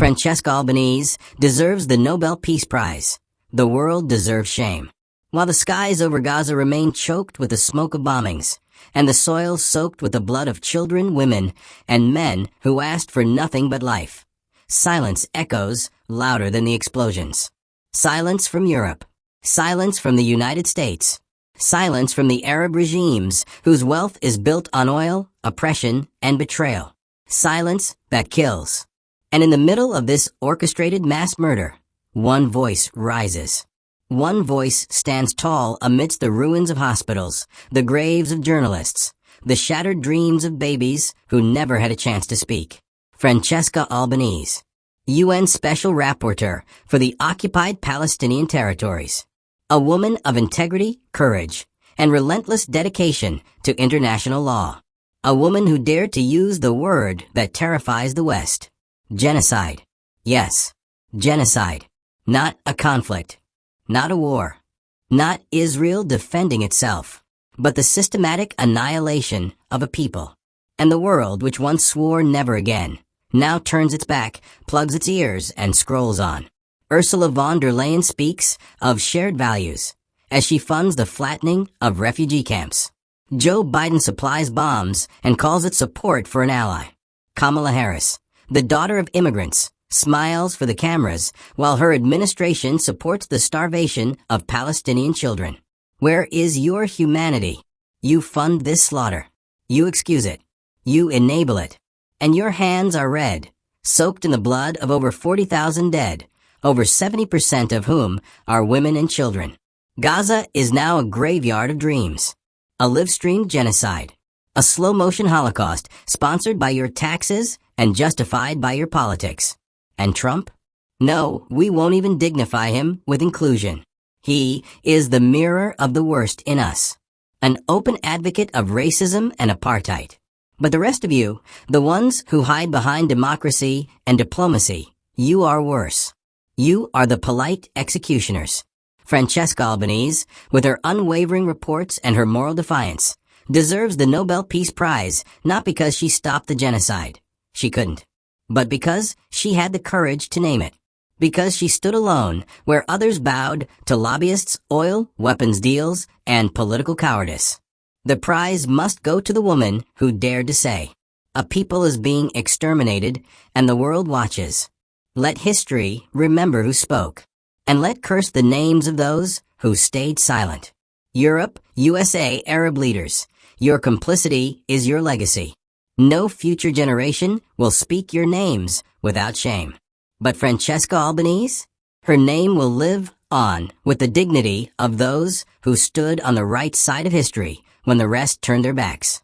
Francesca Albanese deserves the Nobel Peace Prize. The world deserves shame. While the skies over Gaza remain choked with the smoke of bombings, and the soil soaked with the blood of children, women, and men who asked for nothing but life, silence echoes louder than the explosions. Silence from Europe. Silence from the United States. Silence from the Arab regimes whose wealth is built on oil, oppression, and betrayal. Silence that kills. And in the middle of this orchestrated mass murder, one voice rises. One voice stands tall amidst the ruins of hospitals, the graves of journalists, the shattered dreams of babies who never had a chance to speak. Francesca Albanese, UN Special Rapporteur for the occupied Palestinian territories. A woman of integrity, courage, and relentless dedication to international law. A woman who dared to use the word that terrifies the West. Genocide. Yes, genocide. Not a conflict. Not a war. Not Israel defending itself, but the systematic annihilation of a people. And the world which once swore never again, now turns its back, plugs its ears, and scrolls on. Ursula von der Leyen speaks of shared values as she funds the flattening of refugee camps. Joe Biden supplies bombs and calls it support for an ally. Kamala Harris, the daughter of immigrants, smiles for the cameras while her administration supports the starvation of Palestinian children. Where is your humanity? You fund this slaughter. You excuse it. You enable it. And your hands are red, soaked in the blood of over 40,000 dead, over 70% of whom are women and children. Gaza is now a graveyard of dreams. A live-streamed genocide. A slow-motion Holocaust sponsored by your taxes and justified by your politics. And Trump? No, we won't even dignify him with inclusion. He is the mirror of the worst in us. An open advocate of racism and apartheid. But the rest of you, the ones who hide behind democracy and diplomacy, you are worse. You are the polite executioners. Francesca Albanese, with her unwavering reports and her moral defiance, deserves the Nobel Peace Prize not because she stopped the genocide. She couldn't. But because she had the courage to name it. Because she stood alone where others bowed to lobbyists, oil, weapons deals, and political cowardice. The prize must go to the woman who dared to say, "A people is being exterminated, and the world watches. Let history remember who spoke, and let curse the names of those who stayed silent." Europe, USA, Arab leaders, your complicity is your legacy. No future generation will speak your names without shame. But Francesca Albanese? Her name will live on with the dignity of those who stood on the right side of history when the rest turned their backs.